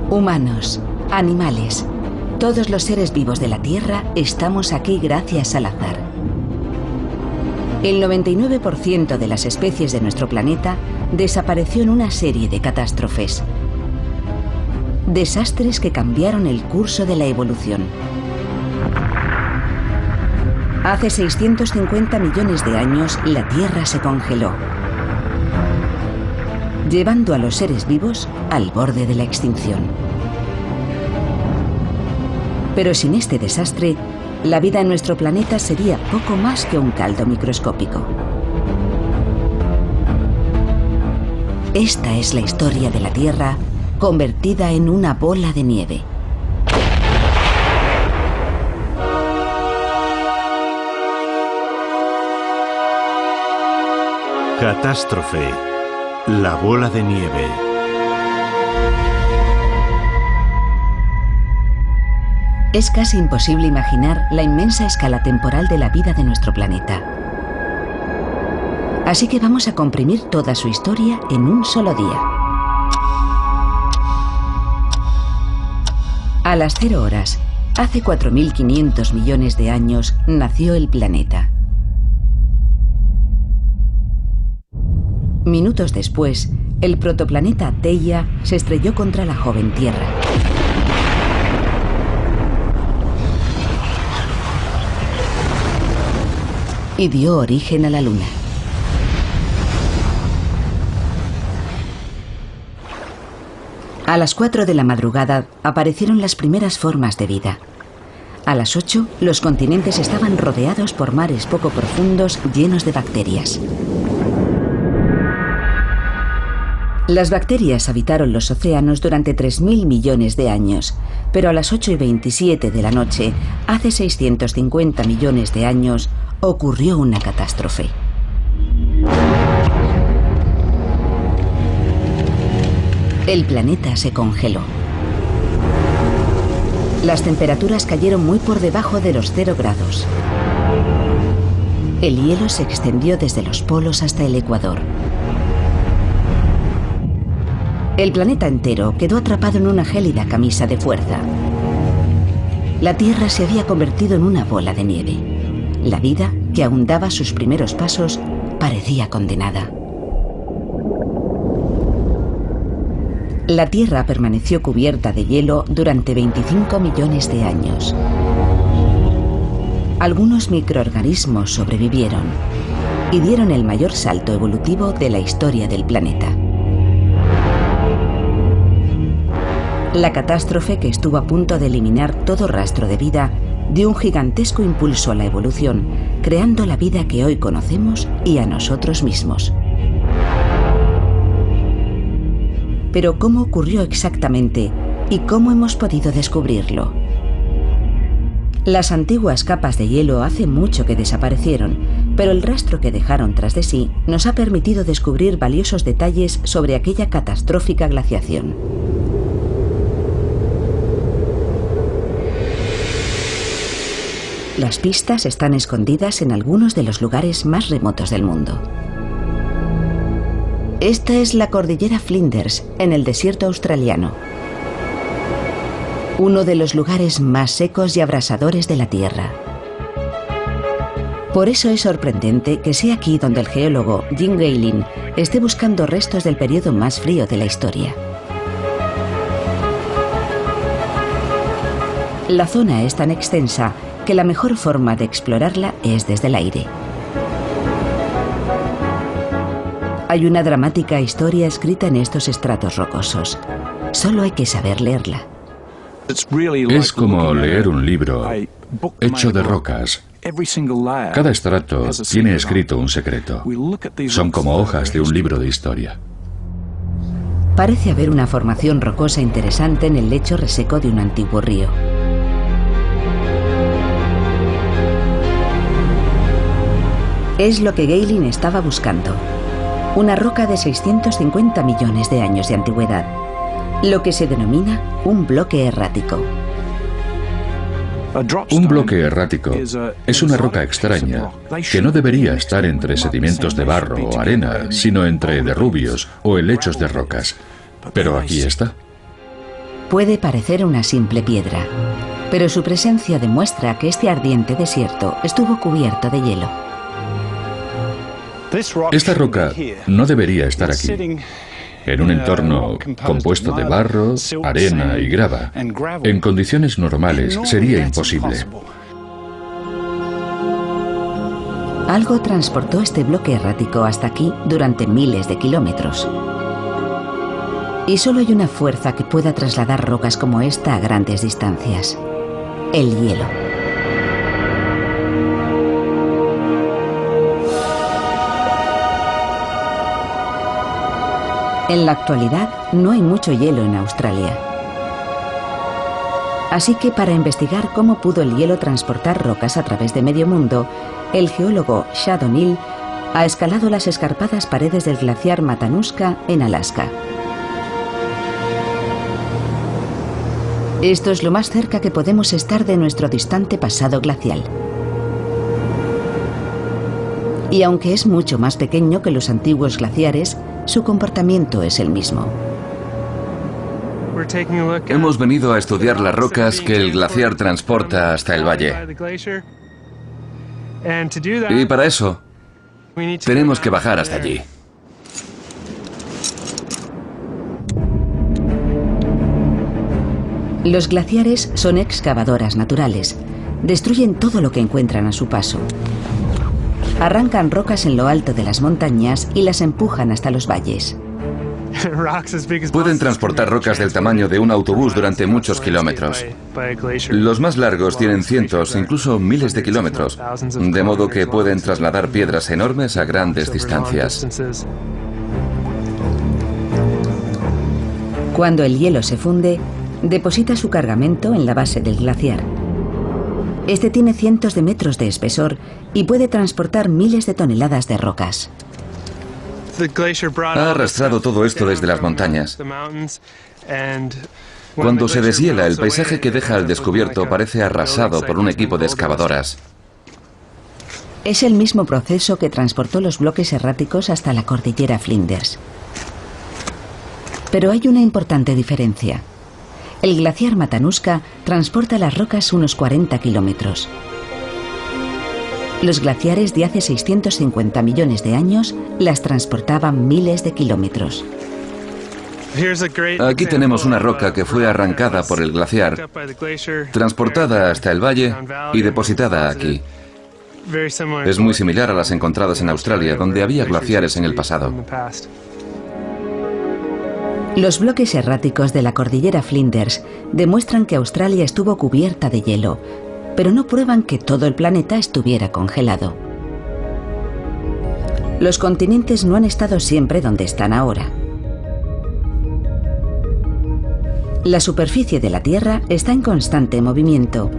Humanos, animales, todos los seres vivos de la Tierra estamos aquí gracias al azar. El 99% de las especies de nuestro planeta desapareció en una serie de catástrofes. Desastres que cambiaron el curso de la evolución. Hace 650 millones de años, la Tierra se congeló, llevando a los seres vivos al borde de la extinción. Pero sin este desastre, la vida en nuestro planeta sería poco más que un caldo microscópico. Esta es la historia de la Tierra convertida en una bola de nieve. Catástrofe. La bola de nieve. Es casi imposible imaginar la inmensa escala temporal de la vida de nuestro planeta. Así que vamos a comprimir toda su historia en un solo día. A las 0 horas, hace 4.500 millones de años, nació el planeta. Minutos después, el protoplaneta Theia se estrelló contra la joven Tierra. Y dio origen a la Luna. A las 4 de la madrugada aparecieron las primeras formas de vida. A las 8, los continentes estaban rodeados por mares poco profundos llenos de bacterias. Las bacterias habitaron los océanos durante 3.000 millones de años, pero a las 8:27 de la noche, hace 650 millones de años, ocurrió una catástrofe. El planeta se congeló. Las temperaturas cayeron muy por debajo de los 0 grados. El hielo se extendió desde los polos hasta el Ecuador. El planeta entero quedó atrapado en una gélida camisa de fuerza. La Tierra se había convertido en una bola de nieve. La vida, que aún daba sus primeros pasos, parecía condenada. La Tierra permaneció cubierta de hielo durante 25 millones de años. Algunos microorganismos sobrevivieron y dieron el mayor salto evolutivo de la historia del planeta. La catástrofe, que estuvo a punto de eliminar todo rastro de vida, dio un gigantesco impulso a la evolución, creando la vida que hoy conocemos y a nosotros mismos. Pero ¿cómo ocurrió exactamente y cómo hemos podido descubrirlo? Las antiguas capas de hielo hace mucho que desaparecieron, pero el rastro que dejaron tras de sí nos ha permitido descubrir valiosos detalles sobre aquella catastrófica glaciación. Las pistas están escondidas en algunos de los lugares más remotos del mundo. Esta es la cordillera Flinders, en el desierto australiano. Uno de los lugares más secos y abrasadores de la Tierra. Por eso es sorprendente que sea aquí donde el geólogo Jim Gailin esté buscando restos del periodo más frío de la historia. La zona es tan extensa que la mejor forma de explorarla es desde el aire. Hay una dramática historia escrita en estos estratos rocosos. Solo hay que saber leerla. Es como leer un libro hecho de rocas. Cada estrato tiene escrito un secreto. Son como hojas de un libro de historia. Parece haber una formación rocosa interesante en el lecho reseco de un antiguo río. Es lo que Gailin estaba buscando. Una roca de 650 millones de años de antigüedad. Lo que se denomina un bloque errático. Un bloque errático es una roca extraña que no debería estar entre sedimentos de barro o arena, sino entre derrubios o helechos de rocas. Pero aquí está. Puede parecer una simple piedra, pero su presencia demuestra que este ardiente desierto estuvo cubierto de hielo. Esta roca no debería estar aquí. En un entorno compuesto de barro, arena y grava, en condiciones normales sería imposible. Algo transportó este bloque errático hasta aquí durante miles de kilómetros. Y solo hay una fuerza que pueda trasladar rocas como esta a grandes distancias: el hielo. En la actualidad no hay mucho hielo en Australia. Así que para investigar cómo pudo el hielo transportar rocas a través de medio mundo, el geólogo Shad O'Neill ha escalado las escarpadas paredes del glaciar Matanuska en Alaska. Esto es lo más cerca que podemos estar de nuestro distante pasado glacial. Y aunque es mucho más pequeño que los antiguos glaciares, su comportamiento es el mismo. Hemos venido a estudiar las rocas que el glaciar transporta hasta el valle. Y para eso, tenemos que bajar hasta allí. Los glaciares son excavadoras naturales. Destruyen todo lo que encuentran a su paso. Arrancan rocas en lo alto de las montañas y las empujan hasta los valles. Pueden transportar rocas del tamaño de un autobús durante muchos kilómetros. Los más largos tienen cientos, incluso miles de kilómetros, de modo que pueden trasladar piedras enormes a grandes distancias. Cuando el hielo se funde, deposita su cargamento en la base del glaciar. Este tiene cientos de metros de espesor y puede transportar miles de toneladas de rocas. Ha arrastrado todo esto desde las montañas. Cuando se deshiela, el paisaje que deja al descubierto parece arrasado por un equipo de excavadoras. Es el mismo proceso que transportó los bloques erráticos hasta la cordillera Flinders. Pero hay una importante diferencia. El glaciar Matanuska transporta las rocas unos 40 kilómetros. Los glaciares de hace 650 millones de años las transportaban miles de kilómetros. Aquí tenemos una roca que fue arrancada por el glaciar, transportada hasta el valle y depositada aquí. Es muy similar a las encontradas en Australia, donde había glaciares en el pasado. Los bloques erráticos de la cordillera Flinders demuestran que Australia estuvo cubierta de hielo, pero no prueban que todo el planeta estuviera congelado. Los continentes no han estado siempre donde están ahora. La superficie de la Tierra está en constante movimiento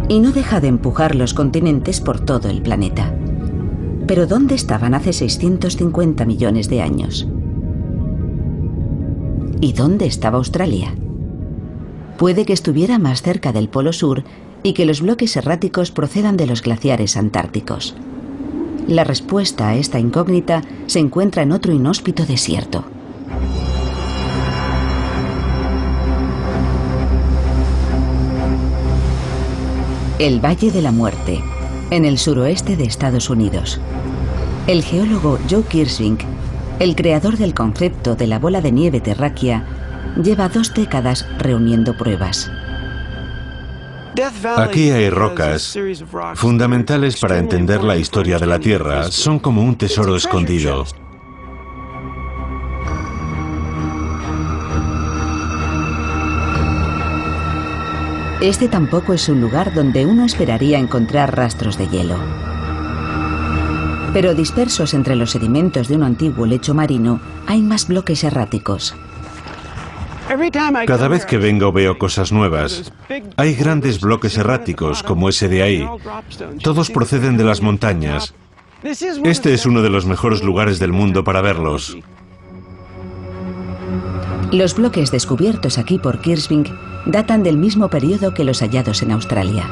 y no deja de empujar los continentes por todo el planeta. Pero ¿dónde estaban hace 650 millones de años? ¿Y dónde estaba Australia? Puede que estuviera más cerca del Polo Sur y que los bloques erráticos procedan de los glaciares antárticos. La respuesta a esta incógnita se encuentra en otro inhóspito desierto. El Valle de la Muerte, en el suroeste de Estados Unidos. El geólogo Joe Kirschvink, el creador del concepto de la bola de nieve terráquea, lleva 2 décadas reuniendo pruebas. Aquí hay rocas fundamentales para entender la historia de la Tierra. Son como un tesoro escondido. Este tampoco es un lugar donde uno esperaría encontrar rastros de hielo. Pero dispersos entre los sedimentos de un antiguo lecho marino, hay más bloques erráticos. Cada vez que vengo veo cosas nuevas. Hay grandes bloques erráticos, como ese de ahí. Todos proceden de las montañas. Este es uno de los mejores lugares del mundo para verlos. Los bloques descubiertos aquí por Kirschvink datan del mismo periodo que los hallados en Australia.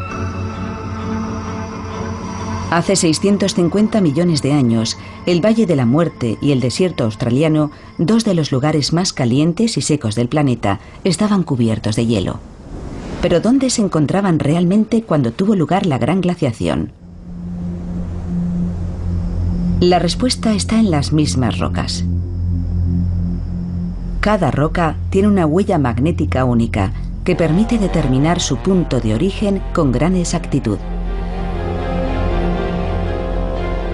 Hace 650 millones de años, el Valle de la Muerte y el desierto australiano, dos de los lugares más calientes y secos del planeta, estaban cubiertos de hielo. Pero ¿dónde se encontraban realmente cuando tuvo lugar la gran glaciación? La respuesta está en las mismas rocas. Cada roca tiene una huella magnética única que permite determinar su punto de origen con gran exactitud.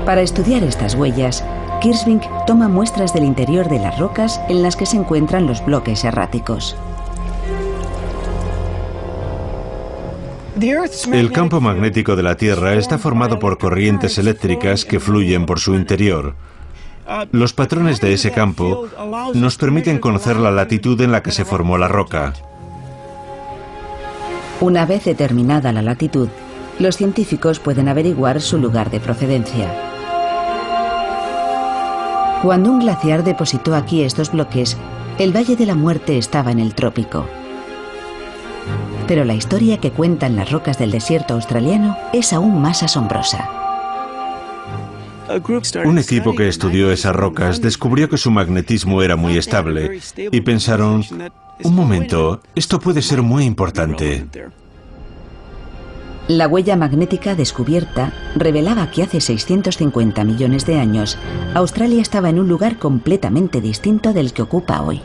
Para estudiar estas huellas, Kirschvink toma muestras del interior de las rocas en las que se encuentran los bloques erráticos. El campo magnético de la Tierra está formado por corrientes eléctricas que fluyen por su interior. Los patrones de ese campo nos permiten conocer la latitud en la que se formó la roca. Una vez determinada la latitud, los científicos pueden averiguar su lugar de procedencia. Cuando un glaciar depositó aquí estos bloques, el Valle de la Muerte estaba en el trópico. Pero la historia que cuentan las rocas del desierto australiano es aún más asombrosa. Un equipo que estudió esas rocas descubrió que su magnetismo era muy estable y pensaron, un momento, esto puede ser muy importante. La huella magnética descubierta revelaba que hace 650 millones de años, Australia estaba en un lugar completamente distinto del que ocupa hoy.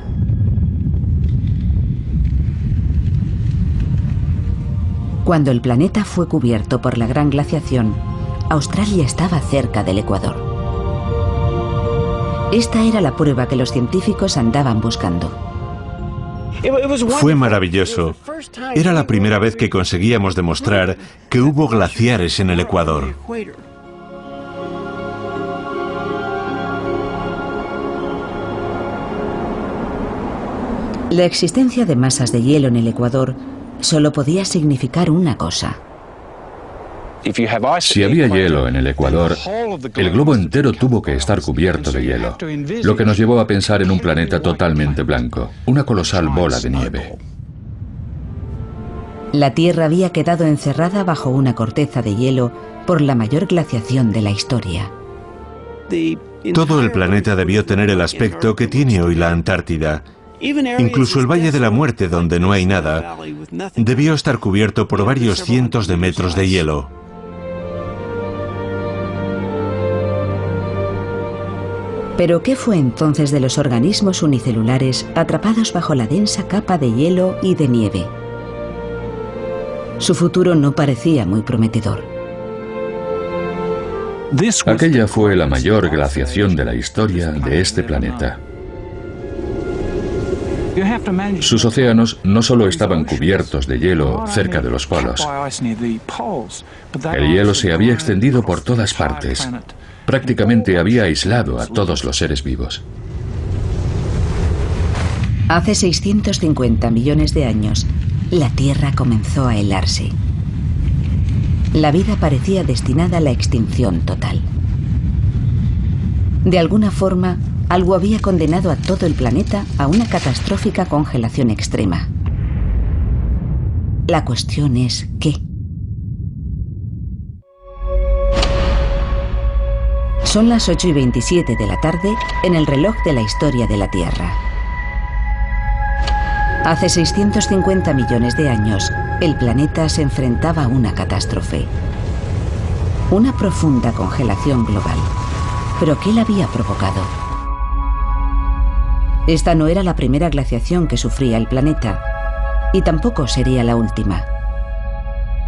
Cuando el planeta fue cubierto por la gran glaciación, Australia estaba cerca del Ecuador. Esta era la prueba que los científicos andaban buscando. Fue maravilloso. Era la primera vez que conseguíamos demostrar que hubo glaciares en el Ecuador. La existencia de masas de hielo en el Ecuador solo podía significar una cosa. Si había hielo en el Ecuador, el globo entero tuvo que estar cubierto de hielo, lo que nos llevó a pensar en un planeta totalmente blanco, una colosal bola de nieve. La Tierra había quedado encerrada bajo una corteza de hielo por la mayor glaciación de la historia. Todo el planeta debió tener el aspecto que tiene hoy la Antártida. Incluso el Valle de la Muerte, donde no hay nada, debió estar cubierto por varios cientos de metros de hielo. ¿Pero qué fue entonces de los organismos unicelulares atrapados bajo la densa capa de hielo y de nieve? Su futuro no parecía muy prometedor. Aquella fue la mayor glaciación de la historia de este planeta. Sus océanos no solo estaban cubiertos de hielo cerca de los polos. El hielo se había extendido por todas partes. Prácticamente había aislado a todos los seres vivos. Hace 650 millones de años, la Tierra comenzó a helarse. La vida parecía destinada a la extinción total. De alguna forma, algo había condenado a todo el planeta a una catastrófica congelación extrema. La cuestión es ¿qué? Son las 8:27 de la tarde en el reloj de la historia de la Tierra. Hace 650 millones de años, el planeta se enfrentaba a una catástrofe. Una profunda congelación global. ¿Pero qué la había provocado? Esta no era la primera glaciación que sufría el planeta, y tampoco sería la última.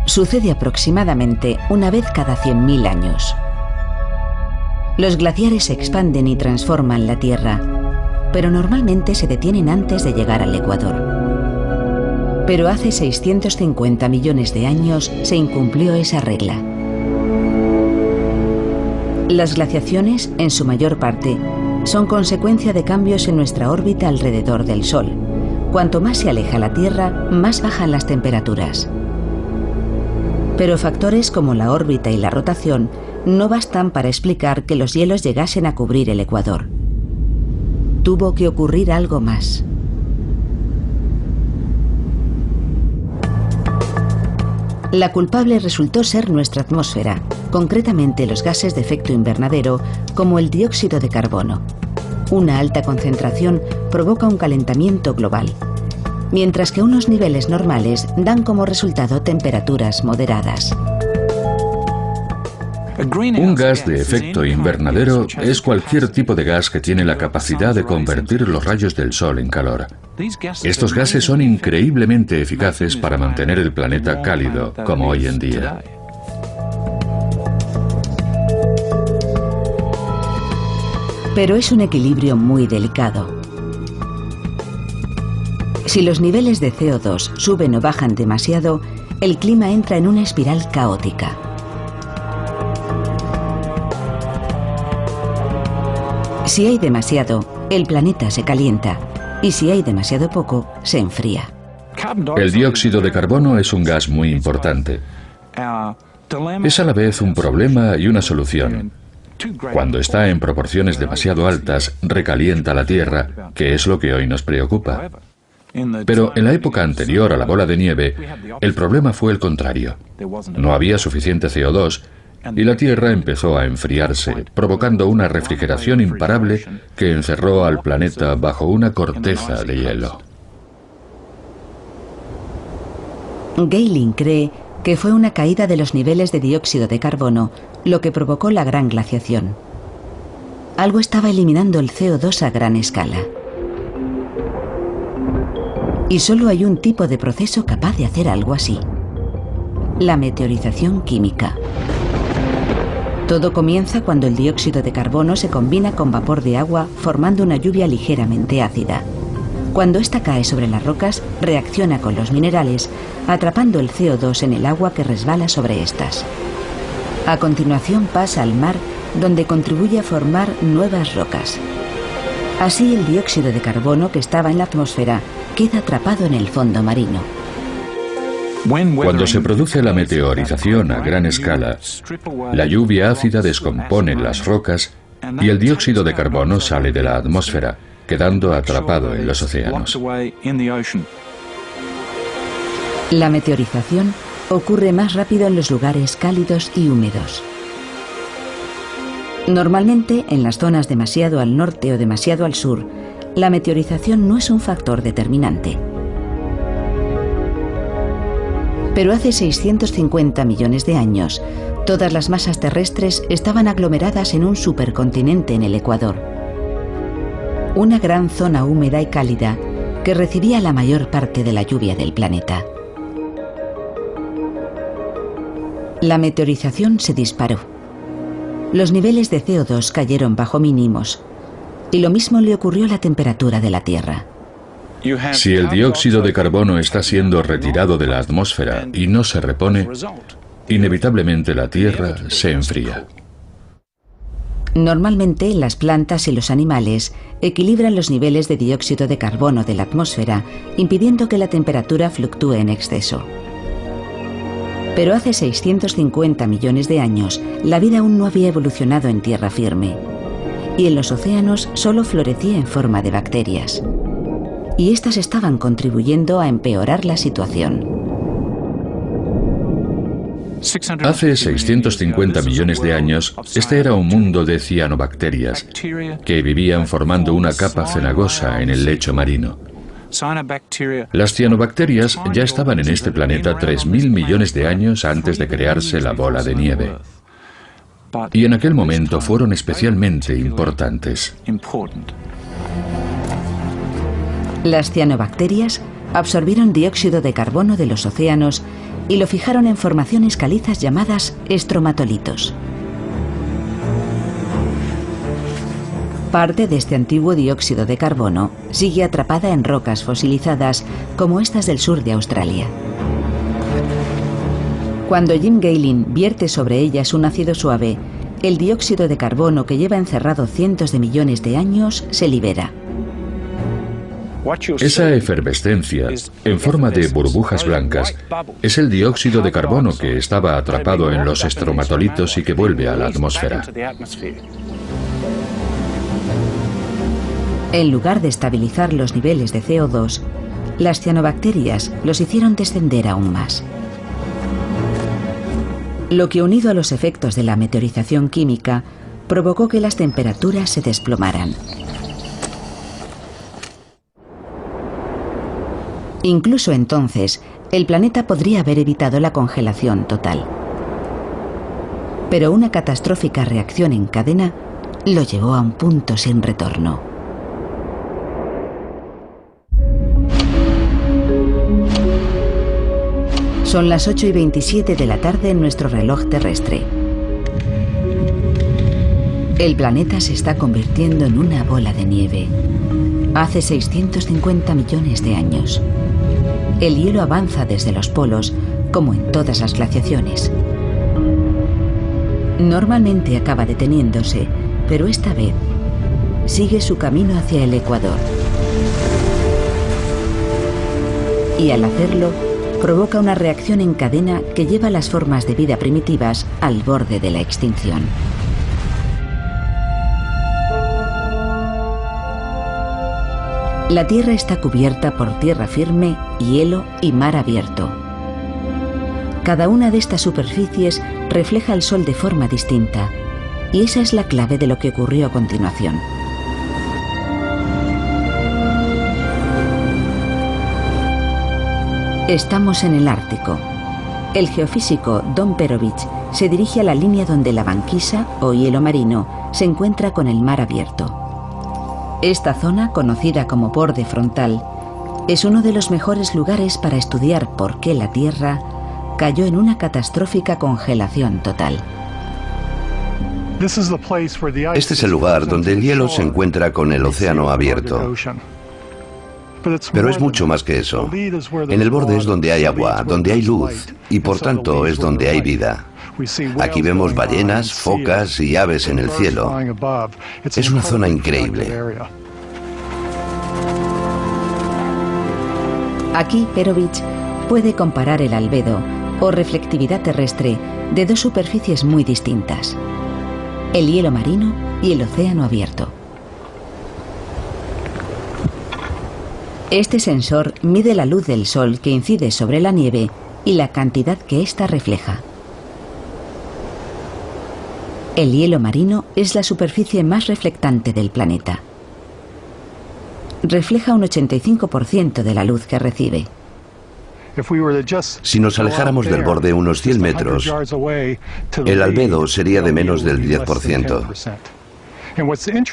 Sucede aproximadamente una vez cada 100.000 años. Los glaciares se expanden y transforman la Tierra, pero normalmente se detienen antes de llegar al Ecuador. Pero hace 650 millones de años se incumplió esa regla. Las glaciaciones, en su mayor parte, son consecuencia de cambios en nuestra órbita alrededor del Sol. Cuanto más se aleja la Tierra, más bajan las temperaturas. Pero factores como la órbita y la rotación no bastan para explicar que los hielos llegasen a cubrir el Ecuador. Tuvo que ocurrir algo más. La culpable resultó ser nuestra atmósfera, concretamente los gases de efecto invernadero como el dióxido de carbono. Una alta concentración provoca un calentamiento global, mientras que unos niveles normales dan como resultado temperaturas moderadas. Un gas de efecto invernadero es cualquier tipo de gas que tiene la capacidad de convertir los rayos del sol en calor. Estos gases son increíblemente eficaces para mantener el planeta cálido, como hoy en día. Pero es un equilibrio muy delicado. Si los niveles de CO2 suben o bajan demasiado, el clima entra en una espiral caótica. Si hay demasiado, el planeta se calienta, y si hay demasiado poco, se enfría. El dióxido de carbono es un gas muy importante. Es a la vez un problema y una solución. Cuando está en proporciones demasiado altas, recalienta la Tierra, que es lo que hoy nos preocupa. Pero en la época anterior a la bola de nieve, el problema fue el contrario. No había suficiente CO2 y la Tierra empezó a enfriarse, provocando una refrigeración imparable que encerró al planeta bajo una corteza de hielo. Gehling cree que fue una caída de los niveles de dióxido de carbono lo que provocó la gran glaciación. Algo estaba eliminando el CO2 a gran escala. Y solo hay un tipo de proceso capaz de hacer algo así: la meteorización química. Todo comienza cuando el dióxido de carbono se combina con vapor de agua formando una lluvia ligeramente ácida. Cuando ésta cae sobre las rocas, reacciona con los minerales, atrapando el CO2 en el agua que resbala sobre estas. A continuación pasa al mar, donde contribuye a formar nuevas rocas. Así el dióxido de carbono que estaba en la atmósfera queda atrapado en el fondo marino. Cuando se produce la meteorización a gran escala, la lluvia ácida descompone las rocas y el dióxido de carbono sale de la atmósfera, quedando atrapado en los océanos. La meteorización ocurre más rápido en los lugares cálidos y húmedos. Normalmente, en las zonas demasiado al norte o demasiado al sur, la meteorización no es un factor determinante. Pero hace 650 millones de años, todas las masas terrestres estaban aglomeradas en un supercontinente en el Ecuador. Una gran zona húmeda y cálida que recibía la mayor parte de la lluvia del planeta. La meteorización se disparó. Los niveles de CO2 cayeron bajo mínimos, y lo mismo le ocurrió a la temperatura de la Tierra. Si el dióxido de carbono está siendo retirado de la atmósfera y no se repone, inevitablemente la Tierra se enfría. Normalmente, las plantas y los animales equilibran los niveles de dióxido de carbono de la atmósfera, impidiendo que la temperatura fluctúe en exceso. Pero hace 650 millones de años, la vida aún no había evolucionado en tierra firme. Y en los océanos solo florecía en forma de bacterias. Y estas estaban contribuyendo a empeorar la situación. Hace 650 millones de años, este era un mundo de cianobacterias que vivían formando una capa cenagosa en el lecho marino. Las cianobacterias ya estaban en este planeta 3.000 millones de años antes de crearse la bola de nieve. Y en aquel momento fueron especialmente importantes. Las cianobacterias absorbieron dióxido de carbono de los océanos y lo fijaron en formaciones calizas llamadas estromatolitos. Parte de este antiguo dióxido de carbono sigue atrapada en rocas fosilizadas como estas del sur de Australia. Cuando Jim Gehling vierte sobre ellas un ácido suave, el dióxido de carbono que lleva encerrado cientos de millones de años se libera. Esa efervescencia, en forma de burbujas blancas, es el dióxido de carbono que estaba atrapado en los estromatolitos y que vuelve a la atmósfera. En lugar de estabilizar los niveles de CO2, las cianobacterias los hicieron descender aún más. lo que unido a los efectos de la meteorización química provocó que las temperaturas se desplomaran. Incluso entonces, el planeta podría haber evitado la congelación total. Pero una catastrófica reacción en cadena lo llevó a un punto sin retorno. Son las 8:27 de la tarde en nuestro reloj terrestre. El planeta se está convirtiendo en una bola de nieve. Hace 650 millones de años. El hielo avanza desde los polos, como en todas las glaciaciones. Normalmente acaba deteniéndose, pero esta vez sigue su camino hacia el ecuador. Y al hacerlo, provoca una reacción en cadena que lleva las formas de vida primitivas al borde de la extinción. La Tierra está cubierta por tierra firme, hielo y mar abierto. Cada una de estas superficies refleja el Sol de forma distinta, y esa es la clave de lo que ocurrió a continuación. Estamos en el Ártico. El geofísico Don Perovich se dirige a la línea donde la banquisa, o hielo marino, se encuentra con el mar abierto. Esta zona, conocida como borde frontal, es uno de los mejores lugares para estudiar por qué la Tierra cayó en una catastrófica congelación total. Este es el lugar donde el hielo se encuentra con el océano abierto. Pero es mucho más que eso. En el borde es donde hay agua, donde hay luz, y por tanto es donde hay vida. Aquí vemos ballenas, focas y aves en el cielo. Es una zona increíble. Aquí Perovich puede comparar el albedo, o reflectividad terrestre, de dos superficies muy distintas: el hielo marino y el océano abierto. Este sensor mide la luz del Sol que incide sobre la nieve y la cantidad que ésta refleja. El hielo marino es la superficie más reflectante del planeta. Refleja un 85% de la luz que recibe. Si nos alejáramos del borde unos 100 metros, el albedo sería de menos del 10%.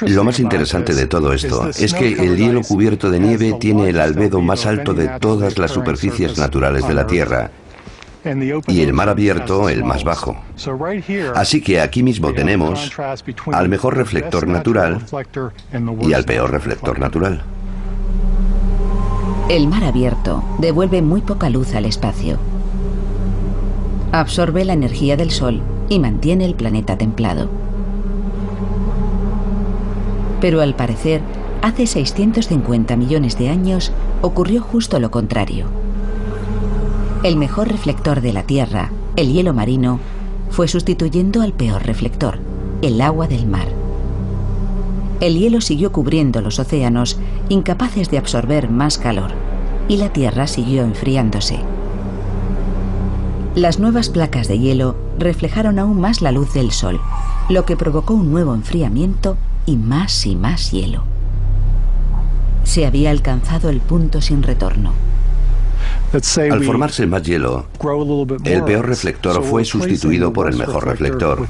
Lo más interesante de todo esto es que el hielo cubierto de nieve tiene el albedo más alto de todas las superficies naturales de la Tierra, y el mar abierto el más bajo. Así que aquí mismo tenemos al mejor reflector natural y al peor reflector natural. El mar abierto devuelve muy poca luz al espacio. Absorbe la energía del Sol y mantiene el planeta templado. Pero al parecer, hace 650 millones de años ocurrió justo lo contrario. El mejor reflector de la Tierra, el hielo marino, fue sustituyendo al peor reflector, el agua del mar. El hielo siguió cubriendo los océanos, incapaces de absorber más calor, y la Tierra siguió enfriándose. Las nuevas placas de hielo reflejaron aún más la luz del Sol, lo que provocó un nuevo enfriamiento y más hielo. Se había alcanzado el punto sin retorno. Al formarse más hielo, el peor reflector fue sustituido por el mejor reflector.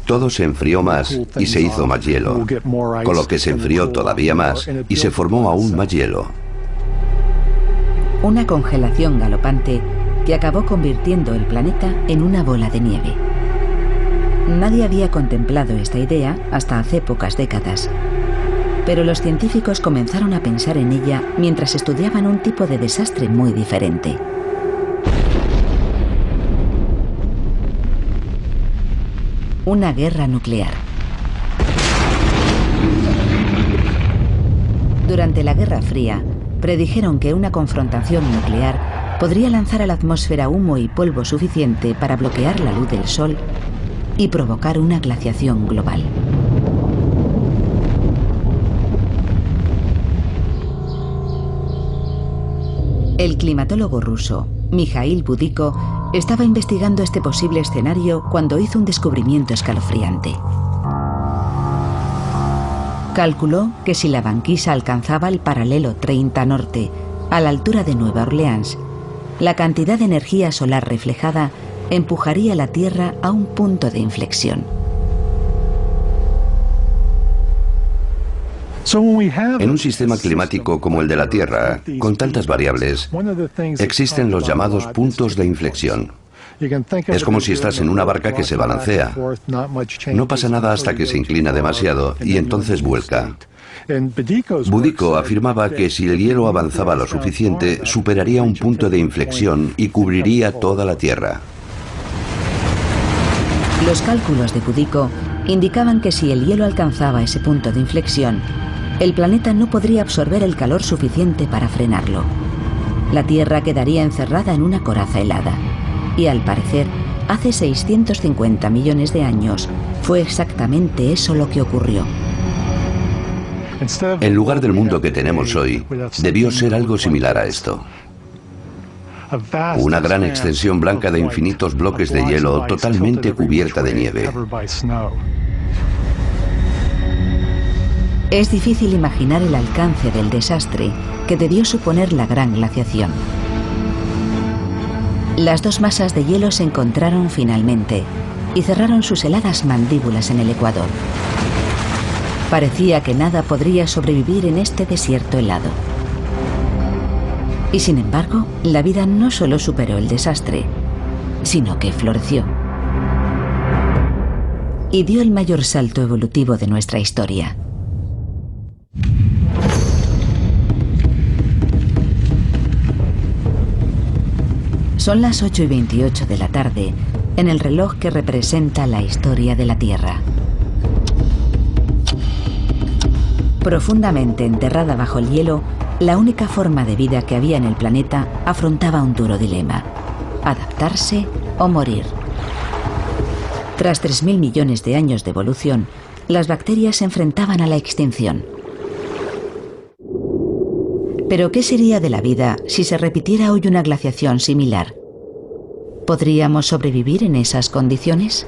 Todo se enfrió más y se hizo más hielo, con lo que se enfrió todavía más y se formó aún más hielo. Una congelación galopante que acabó convirtiendo el planeta en una bola de nieve. Nadie había contemplado esta idea hasta hace pocas décadas. Pero los científicos comenzaron a pensar en ella mientras estudiaban un tipo de desastre muy diferente. Una guerra nuclear. Durante la Guerra Fría, predijeron que una confrontación nuclear podría lanzar a la atmósfera humo y polvo suficiente para bloquear la luz del Sol y provocar una glaciación global. El climatólogo ruso Mikhail Budiko estaba investigando este posible escenario cuando hizo un descubrimiento escalofriante. Calculó que si la banquisa alcanzaba el paralelo 30 norte, a la altura de Nueva Orleans, la cantidad de energía solar reflejada empujaría la Tierra a un punto de inflexión. En un sistema climático como el de la Tierra, con tantas variables, existen los llamados puntos de inflexión. Es como si estás en una barca que se balancea. No pasa nada hasta que se inclina demasiado y entonces vuelca. Budiko afirmaba que si el hielo avanzaba lo suficiente, superaría un punto de inflexión y cubriría toda la Tierra. Los cálculos de Budiko indicaban que si el hielo alcanzaba ese punto de inflexión, el planeta no podría absorber el calor suficiente para frenarlo. La Tierra quedaría encerrada en una coraza helada. Y al parecer, hace 650 millones de años, fue exactamente eso lo que ocurrió. En lugar del mundo que tenemos hoy, debió ser algo similar a esto. Una gran extensión blanca de infinitos bloques de hielo totalmente cubierta de nieve. Es difícil imaginar el alcance del desastre que debió suponer la gran glaciación. Las dos masas de hielo se encontraron finalmente y cerraron sus heladas mandíbulas en el Ecuador. Parecía que nada podría sobrevivir en este desierto helado. Y sin embargo, la vida no solo superó el desastre, sino que floreció. Y dio el mayor salto evolutivo de nuestra historia. Son las 8:28 de la tarde, en el reloj que representa la historia de la Tierra. Profundamente enterrada bajo el hielo, la única forma de vida que había en el planeta afrontaba un duro dilema: adaptarse o morir. Tras 3.000 millones de años de evolución, las bacterias se enfrentaban a la extinción. Pero ¿qué sería de la vida si se repitiera hoy una glaciación similar? ¿Podríamos sobrevivir en esas condiciones?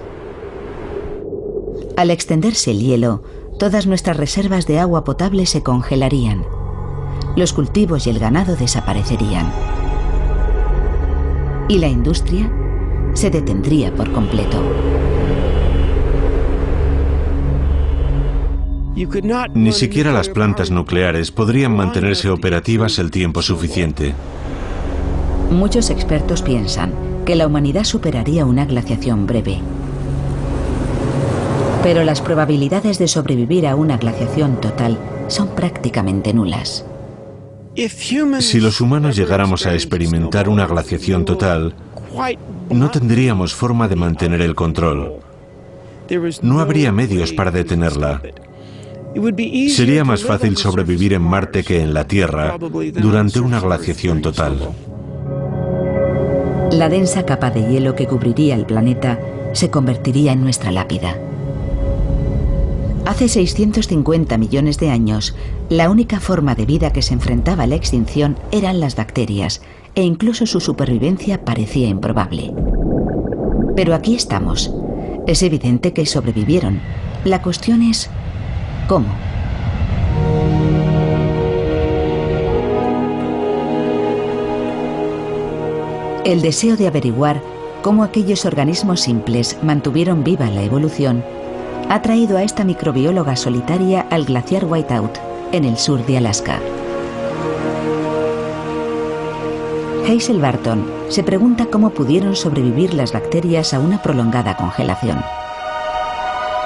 Al extenderse el hielo, todas nuestras reservas de agua potable se congelarían. Los cultivos y el ganado desaparecerían. Y la industria se detendría por completo. Ni siquiera las plantas nucleares podrían mantenerse operativas el tiempo suficiente. Muchos expertos piensan que la humanidad superaría una glaciación breve. Pero las probabilidades de sobrevivir a una glaciación total son prácticamente nulas. Si los humanos llegáramos a experimentar una glaciación total, no tendríamos forma de mantener el control. No habría medios para detenerla. Sería más fácil sobrevivir en Marte que en la Tierra durante una glaciación total. La densa capa de hielo que cubriría el planeta se convertiría en nuestra lápida. Hace 650 millones de años, la única forma de vida que se enfrentaba a la extinción eran las bacterias, e incluso su supervivencia parecía improbable. Pero aquí estamos. Es evidente que sobrevivieron. La cuestión es, ¿cómo? El deseo de averiguar cómo aquellos organismos simples mantuvieron viva la evolución ha traído a esta microbióloga solitaria al glaciar Whiteout, en el sur de Alaska. Hazel Barton se pregunta cómo pudieron sobrevivir las bacterias a una prolongada congelación.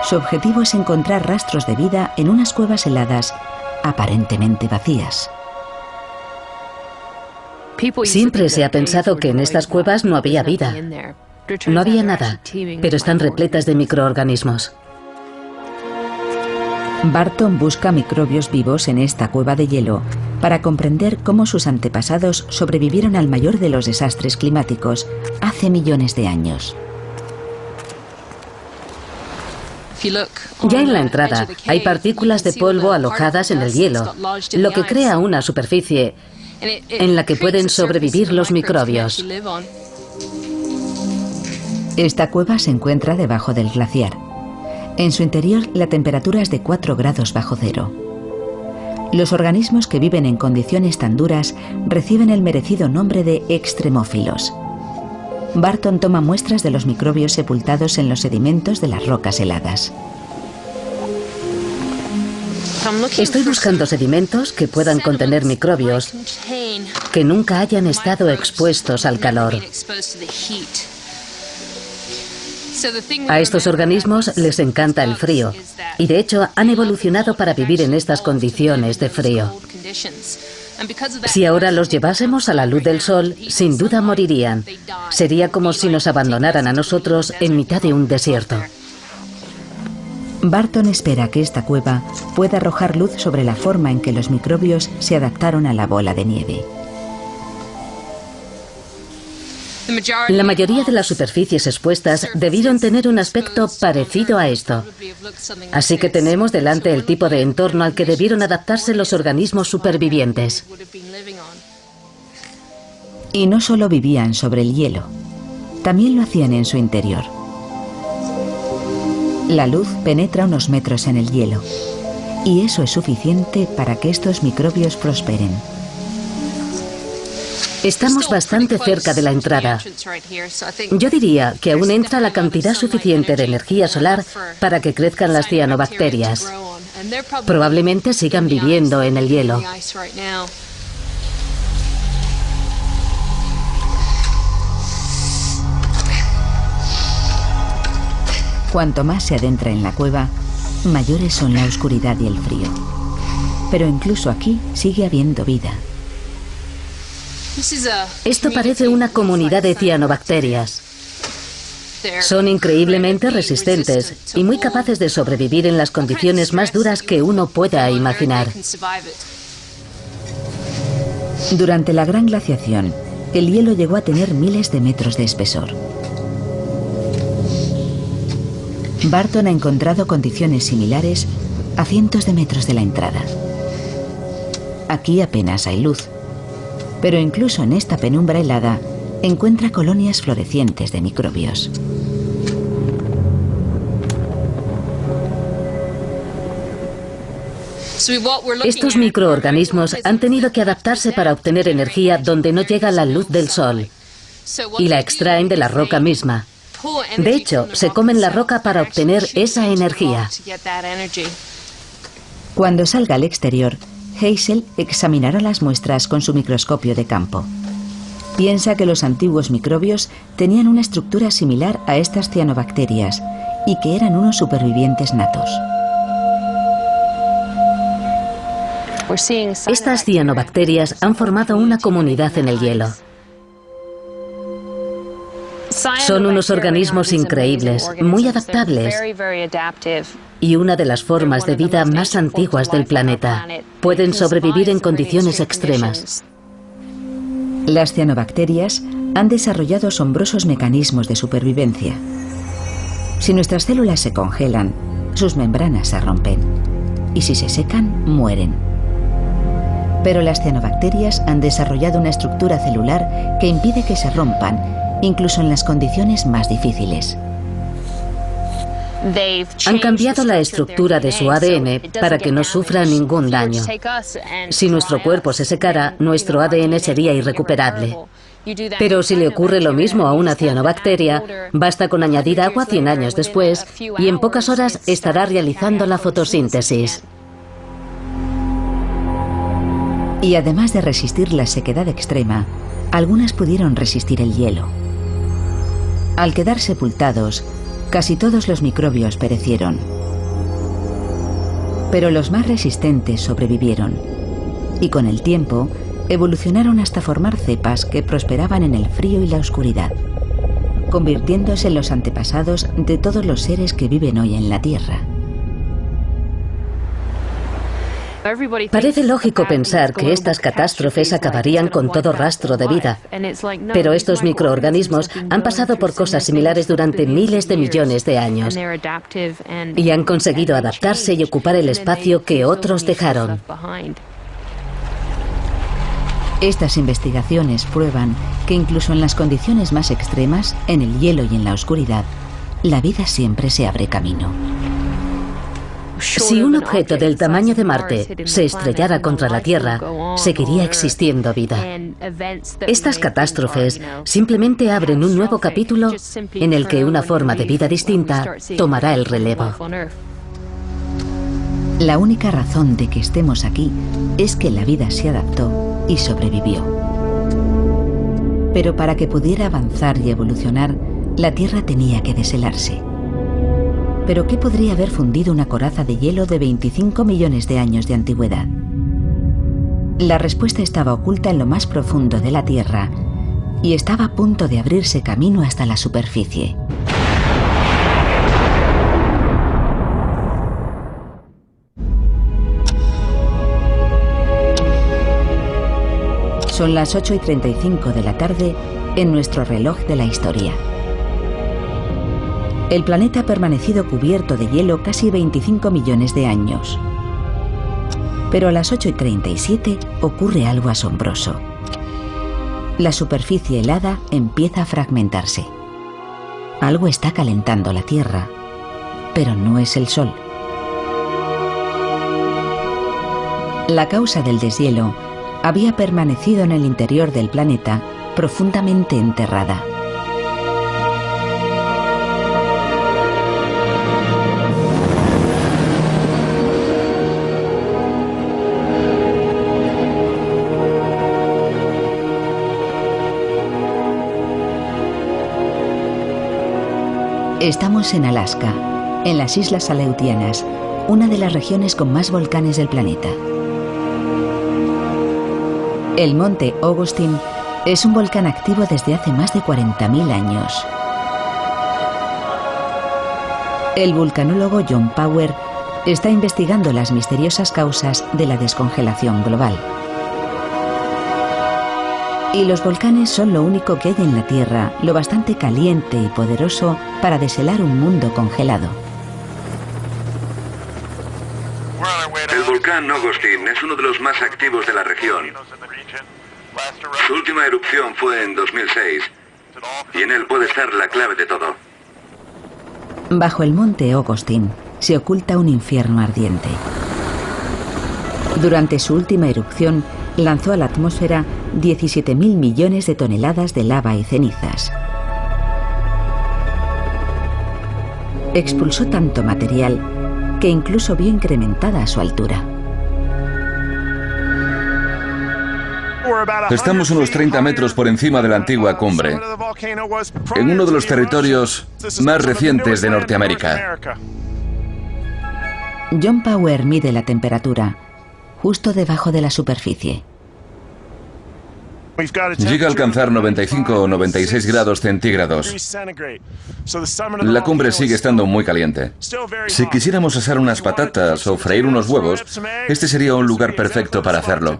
Su objetivo es encontrar rastros de vida en unas cuevas heladas aparentemente vacías. Siempre se ha pensado que en estas cuevas no había vida. No había nada, pero están repletas de microorganismos. Barton busca microbios vivos en esta cueva de hielo para comprender cómo sus antepasados sobrevivieron al mayor de los desastres climáticos hace millones de años. Ya en la entrada hay partículas de polvo alojadas en el hielo, lo que crea una superficie en la que pueden sobrevivir los microbios. Esta cueva se encuentra debajo del glaciar. En su interior la temperatura es de 4 grados bajo cero. Los organismos que viven en condiciones tan duras reciben el merecido nombre de extremófilos. Barton toma muestras de los microbios sepultados en los sedimentos de las rocas heladas. Estoy buscando sedimentos que puedan contener microbios que nunca hayan estado expuestos al calor. A estos organismos les encanta el frío y de hecho han evolucionado para vivir en estas condiciones de frío. Si ahora los llevásemos a la luz del sol, sin duda morirían. Sería como si nos abandonaran a nosotros en mitad de un desierto. Barton espera que esta cueva pueda arrojar luz sobre la forma en que los microbios se adaptaron a la bola de nieve. La mayoría de las superficies expuestas debieron tener un aspecto parecido a esto. Así que tenemos delante el tipo de entorno al que debieron adaptarse los organismos supervivientes. Y no solo vivían sobre el hielo, también lo hacían en su interior. La luz penetra unos metros en el hielo, y eso es suficiente para que estos microbios prosperen. Estamos bastante cerca de la entrada. Yo diría que aún entra la cantidad suficiente de energía solar para que crezcan las cianobacterias. Probablemente sigan viviendo en el hielo. Cuanto más se adentra en la cueva, mayores son la oscuridad y el frío. Pero incluso aquí sigue habiendo vida. Esto parece una comunidad de cianobacterias. Son increíblemente resistentes y muy capaces de sobrevivir en las condiciones más duras que uno pueda imaginar. Durante la gran glaciación, el hielo llegó a tener miles de metros de espesor. Barton ha encontrado condiciones similares a cientos de metros de la entrada. Aquí apenas hay luz. Pero incluso en esta penumbra helada encuentra colonias florecientes de microbios. Estos microorganismos han tenido que adaptarse para obtener energía donde no llega la luz del sol y la extraen de la roca misma. De hecho, se comen la roca para obtener esa energía. Cuando salga al exterior, Hazel examinará las muestras con su microscopio de campo. Piensa que los antiguos microbios tenían una estructura similar a estas cianobacterias y que eran unos supervivientes natos. Estas cianobacterias han formado una comunidad en el hielo. Son unos organismos increíbles, muy adaptables y una de las formas de vida más antiguas del planeta. Pueden sobrevivir en condiciones extremas. Las cianobacterias han desarrollado asombrosos mecanismos de supervivencia. Si nuestras células se congelan, sus membranas se rompen. Y si se secan, mueren. Pero las cianobacterias han desarrollado una estructura celular que impide que se rompan, incluso en las condiciones más difíciles. Han cambiado la estructura de su ADN para que no sufra ningún daño. Si nuestro cuerpo se secara, nuestro ADN sería irrecuperable. Pero si le ocurre lo mismo a una cianobacteria, basta con añadir agua 100 años después y en pocas horas estará realizando la fotosíntesis. Y además de resistir la sequedad extrema, algunas pudieron resistir el hielo. Al quedar sepultados, casi todos los microbios perecieron. Pero los más resistentes sobrevivieron y con el tiempo evolucionaron hasta formar cepas que prosperaban en el frío y la oscuridad, convirtiéndose en los antepasados de todos los seres que viven hoy en la Tierra. Parece lógico pensar que estas catástrofes acabarían con todo rastro de vida, pero estos microorganismos han pasado por cosas similares durante miles de millones de años y han conseguido adaptarse y ocupar el espacio que otros dejaron. Estas investigaciones prueban que incluso en las condiciones más extremas, en el hielo y en la oscuridad, la vida siempre se abre camino. Si un objeto del tamaño de Marte se estrellara contra la Tierra, seguiría existiendo vida. Estas catástrofes simplemente abren un nuevo capítulo en el que una forma de vida distinta tomará el relevo. La única razón de que estemos aquí es que la vida se adaptó y sobrevivió. Pero para que pudiera avanzar y evolucionar, la Tierra tenía que deshelarse. ¿Pero qué podría haber fundido una coraza de hielo de 25 millones de años de antigüedad? La respuesta estaba oculta en lo más profundo de la Tierra y estaba a punto de abrirse camino hasta la superficie. Son las 8:35 de la tarde en nuestro reloj de la historia. El planeta ha permanecido cubierto de hielo casi 25 millones de años. Pero a las 8:37 ocurre algo asombroso. La superficie helada empieza a fragmentarse. Algo está calentando la Tierra, pero no es el Sol. La causa del deshielo había permanecido en el interior del planeta, profundamente enterrada. Estamos en Alaska, en las Islas Aleutianas, una de las regiones con más volcanes del planeta. El monte Augustine es un volcán activo desde hace más de 40.000 años. El vulcanólogo John Power está investigando las misteriosas causas de la descongelación global. Y los volcanes son lo único que hay en la Tierra, lo bastante caliente y poderoso para deshelar un mundo congelado. El volcán Augustine es uno de los más activos de la región. Su última erupción fue en 2006 y en él puede estar la clave de todo. Bajo el monte Augustine se oculta un infierno ardiente. Durante su última erupción lanzó a la atmósfera 17.000 millones de toneladas de lava y cenizas. Expulsó tanto material que incluso vio incrementada su altura. Estamos unos 30 metros por encima de la antigua cumbre, en uno de los territorios más recientes de Norteamérica. John Power mide la temperatura, justo debajo de la superficie. Llega a alcanzar 95 o 96 grados centígrados. La cumbre sigue estando muy caliente. Si quisiéramos asar unas patatas o freír unos huevos, este sería un lugar perfecto para hacerlo.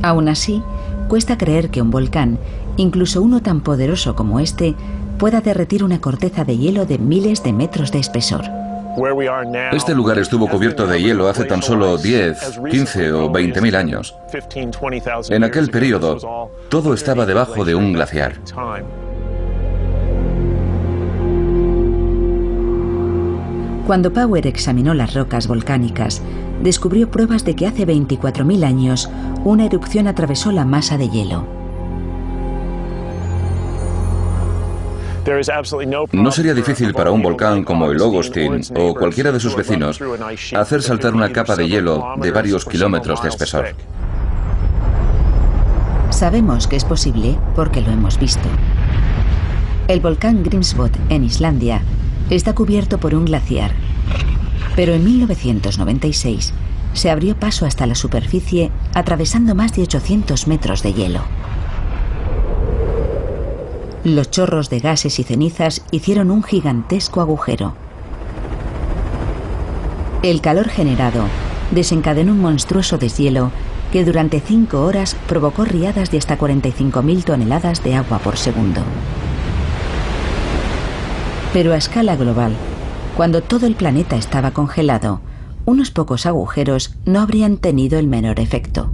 Aún así, cuesta creer que un volcán, incluso uno tan poderoso como este, pueda derretir una corteza de hielo de miles de metros de espesor. Este lugar estuvo cubierto de hielo hace tan solo 10, 15 o 20.000 años. En aquel periodo, todo estaba debajo de un glaciar. Cuando Power examinó las rocas volcánicas, descubrió pruebas de que hace 24.000 años una erupción atravesó la masa de hielo. No sería difícil para un volcán como el Augustine o cualquiera de sus vecinos hacer saltar una capa de hielo de varios kilómetros de espesor. Sabemos que es posible porque lo hemos visto. El volcán Grímsvötn en Islandia está cubierto por un glaciar, pero en 1996 se abrió paso hasta la superficie atravesando más de 800 metros de hielo. Los chorros de gases y cenizas hicieron un gigantesco agujero. El calor generado desencadenó un monstruoso deshielo que durante 5 horas provocó riadas de hasta 45.000 toneladas de agua por segundo. Pero a escala global, cuando todo el planeta estaba congelado, unos pocos agujeros no habrían tenido el menor efecto.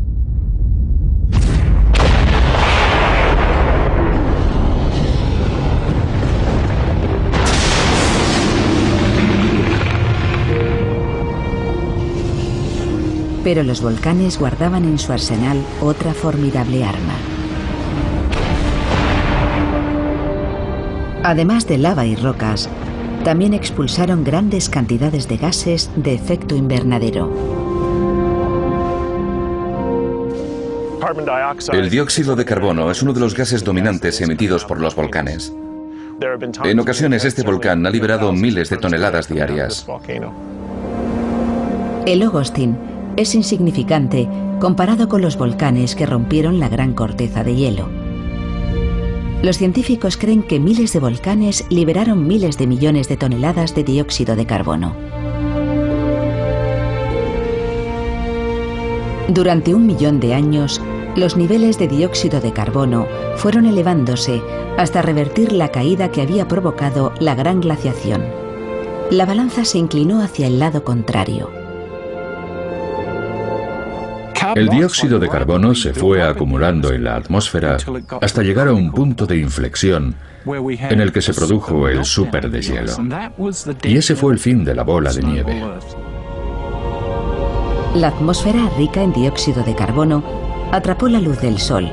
Pero los volcanes guardaban en su arsenal otra formidable arma. Además de lava y rocas, también expulsaron grandes cantidades de gases de efecto invernadero. El dióxido de carbono es uno de los gases dominantes emitidos por los volcanes. En ocasiones este volcán ha liberado miles de toneladas diarias. El Ogostin es insignificante comparado con los volcanes que rompieron la gran corteza de hielo. Los científicos creen que miles de volcanes liberaron miles de millones de toneladas de dióxido de carbono. Durante 1 millón de años, los niveles de dióxido de carbono fueron elevándose hasta revertir la caída que había provocado la gran glaciación. La balanza se inclinó hacia el lado contrario. El dióxido de carbono se fue acumulando en la atmósfera hasta llegar a un punto de inflexión en el que se produjo el superdeshielo. Y ese fue el fin de la bola de nieve. La atmósfera rica en dióxido de carbono atrapó la luz del Sol,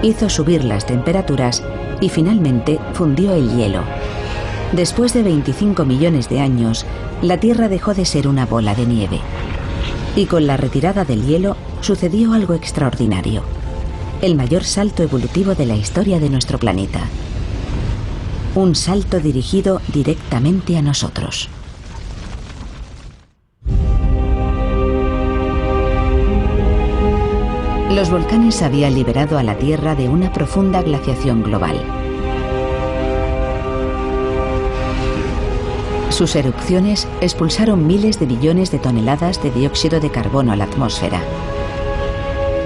hizo subir las temperaturas y finalmente fundió el hielo. Después de 25 millones de años, la Tierra dejó de ser una bola de nieve. Y con la retirada del hielo sucedió algo extraordinario. El mayor salto evolutivo de la historia de nuestro planeta. Un salto dirigido directamente a nosotros. Los volcanes habían liberado a la Tierra de una profunda glaciación global. Sus erupciones expulsaron miles de billones de toneladas de dióxido de carbono a la atmósfera.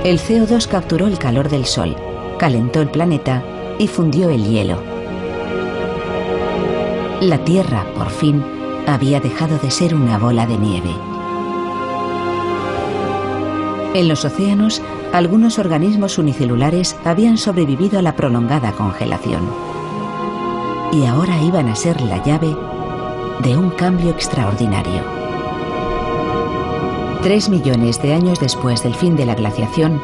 El CO2 capturó el calor del Sol, calentó el planeta y fundió el hielo. La Tierra, por fin, había dejado de ser una bola de nieve. En los océanos, algunos organismos unicelulares habían sobrevivido a la prolongada congelación. Y ahora iban a ser la llave de un cambio extraordinario. 3 millones de años después del fin de la glaciación,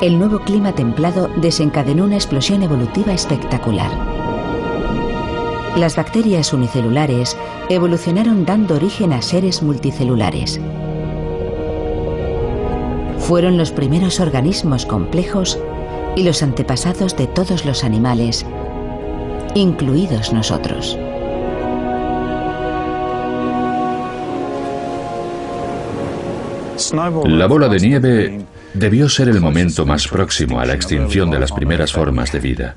el nuevo clima templado desencadenó una explosión evolutiva espectacular. Las bacterias unicelulares evolucionaron dando origen a seres multicelulares. Fueron los primeros organismos complejos y los antepasados de todos los animales, incluidos nosotros. La bola de nieve debió ser el momento más próximo a la extinción de las primeras formas de vida.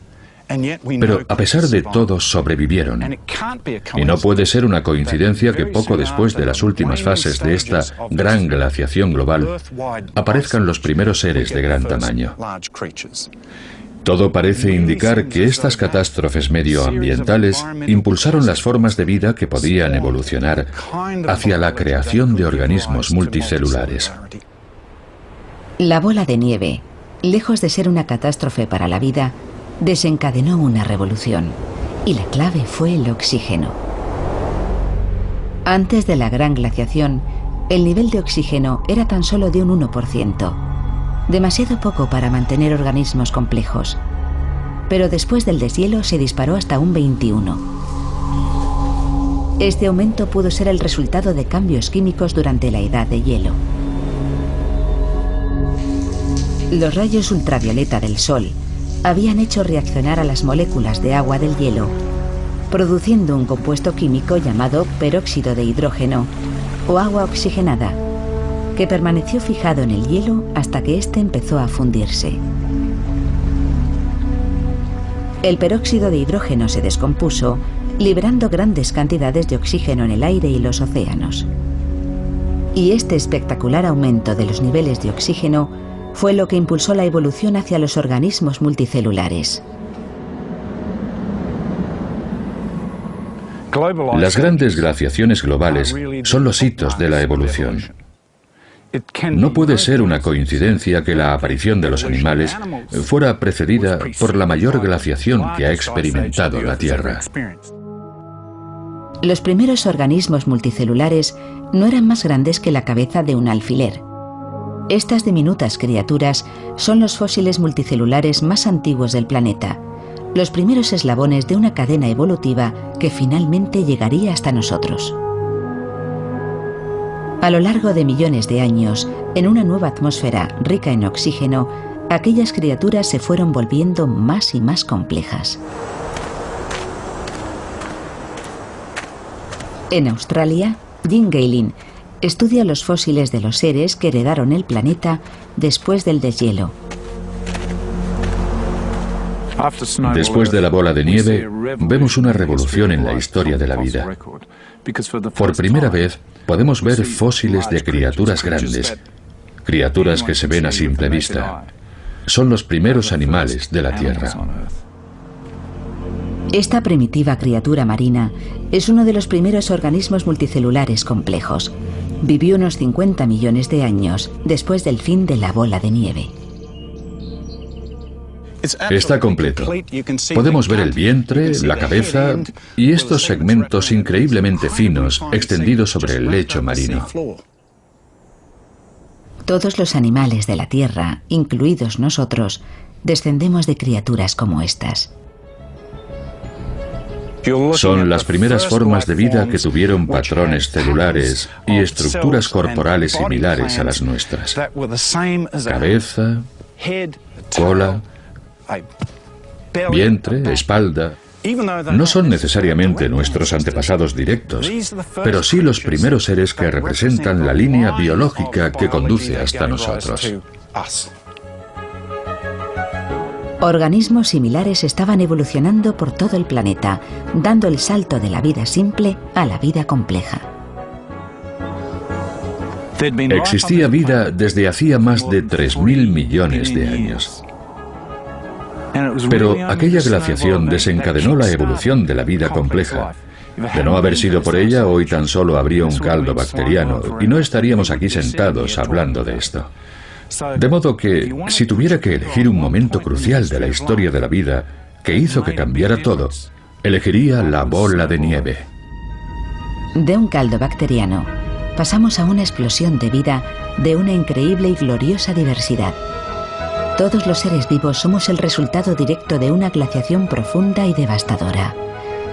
Pero a pesar de todo sobrevivieron. Y no puede ser una coincidencia que poco después de las últimas fases de esta gran glaciación global aparezcan los primeros seres de gran tamaño. Todo parece indicar que estas catástrofes medioambientales impulsaron las formas de vida que podían evolucionar hacia la creación de organismos multicelulares. La bola de nieve, lejos de ser una catástrofe para la vida, desencadenó una revolución, y la clave fue el oxígeno. Antes de la gran glaciación, el nivel de oxígeno era tan solo de un 1%, demasiado poco para mantener organismos complejos. Pero después del deshielo se disparó hasta un 21%. Este aumento pudo ser el resultado de cambios químicos durante la edad de hielo. Los rayos ultravioleta del Sol habían hecho reaccionar a las moléculas de agua del hielo, produciendo un compuesto químico llamado peróxido de hidrógeno o agua oxigenada, que permaneció fijado en el hielo hasta que éste empezó a fundirse. El peróxido de hidrógeno se descompuso, liberando grandes cantidades de oxígeno en el aire y los océanos. Y este espectacular aumento de los niveles de oxígeno fue lo que impulsó la evolución hacia los organismos multicelulares. Las grandes glaciaciones globales son los hitos de la evolución. No puede ser una coincidencia que la aparición de los animales fuera precedida por la mayor glaciación que ha experimentado la Tierra. Los primeros organismos multicelulares no eran más grandes que la cabeza de un alfiler. Estas diminutas criaturas son los fósiles multicelulares más antiguos del planeta, los primeros eslabones de una cadena evolutiva que finalmente llegaría hasta nosotros. A lo largo de millones de años, en una nueva atmósfera rica en oxígeno, aquellas criaturas se fueron volviendo más y más complejas. En Australia, Jim Galen estudia los fósiles de los seres que heredaron el planeta después del deshielo. Después de la bola de nieve, vemos una revolución en la historia de la vida. Por primera vez, podemos ver fósiles de criaturas grandes, criaturas que se ven a simple vista. Son los primeros animales de la Tierra. Esta primitiva criatura marina es uno de los primeros organismos multicelulares complejos. Vivió unos 50 millones de años después del fin de la bola de nieve. Está completo. Podemos ver el vientre, la cabeza y estos segmentos increíblemente finos extendidos sobre el lecho marino. Todos los animales de la Tierra, incluidos nosotros, descendemos de criaturas como estas. Son las primeras formas de vida que tuvieron patrones celulares y estructuras corporales similares a las nuestras. Cabeza, cola, vientre, espalda. No son necesariamente nuestros antepasados directos, pero sí los primeros seres que representan la línea biológica que conduce hasta nosotros. Organismos similares estaban evolucionando por todo el planeta, dando el salto de la vida simple a la vida compleja. Existía vida desde hacía más de 3.000 millones de años. Pero aquella glaciación desencadenó la evolución de la vida compleja. De no haber sido por ella, hoy tan solo habría un caldo bacteriano y no estaríamos aquí sentados hablando de esto. De modo que, si tuviera que elegir un momento crucial de la historia de la vida que hizo que cambiara todo, elegiría la bola de nieve. De un caldo bacteriano, pasamos a una explosión de vida de una increíble y gloriosa diversidad. Todos los seres vivos somos el resultado directo de una glaciación profunda y devastadora,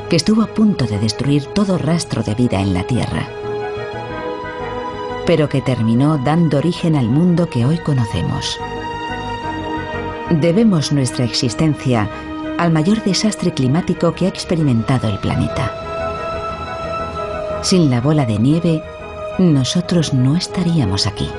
que estuvo a punto de destruir todo rastro de vida en la Tierra, pero que terminó dando origen al mundo que hoy conocemos. Debemos nuestra existencia al mayor desastre climático que ha experimentado el planeta. Sin la bola de nieve, nosotros no estaríamos aquí.